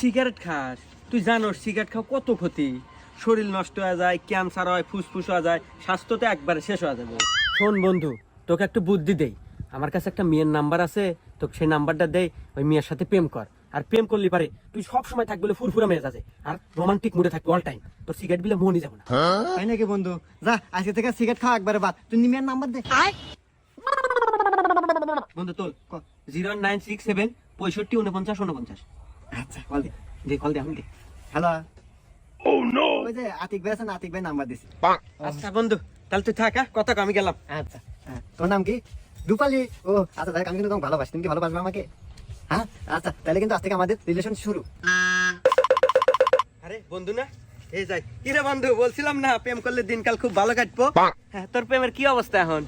Cigarette খাস, তুই জানোস সিগারেট খাওয়া কত ক্ষতি। শরীর নষ্ট হয়ে যায়, ক্যান্সার হয়, ফুসফুস হয়ে যায়, স্বাস্থ্য তো একবারে শেষ হয়ে যাবে। শোন বন্ধু, তোকে একটু বুদ্ধি দেই। আমার কাছে একটা মেয়ের নাম্বার আছে, তোকে সেই নাম্বারটা দেই, ওই মেয়ের সাথে প্রেম কর। আর প্রেম করলি পারে তুই সব সময় থাকবি বলে ফুরফুরা মেয়ে আছে, আর রোমান্টিক মুডে থাকবি অল টাইম। তোর সিগারেট বিলে মনই যাবে না। তাই নাকি বন্ধু? যা আজকে থেকে সিগারেট খাওয়া একবারে বাদ। তুই নিমিয়ার নাম্বার দে। বন্ধু তোল 0967 65 49 49। আচ্ছা কল দে। যে কল দে, আমি দে। হ্যালো। ওই যে আতিক ভাই আছে না, আতিক ভাই নাম্বার দিছি। আচ্ছা বন্ধু, তাহলে তুই থাক, কথা কম, আমি গেলাম। আচ্ছা হ্যাঁ, তোর নাম কি? রূপালী। ও আচ্ছা দেখ, আমি কিন্তু তোমাকে ভালোবাসি। তুমি কি ভালোবাসবে আমাকে? হ্যাঁ আচ্ছা, তাহলে কিন্তু আজ থেকে আমাদের রিলেশন শুরু। আরে বন্ধু না, এই যাই। কি রে বন্ধু, বলছিলাম না প্রেম করলে দিনকাল খুব ভালো কাটবো। হ্যাঁ, তোর প্রেমের কি অবস্থা এখন?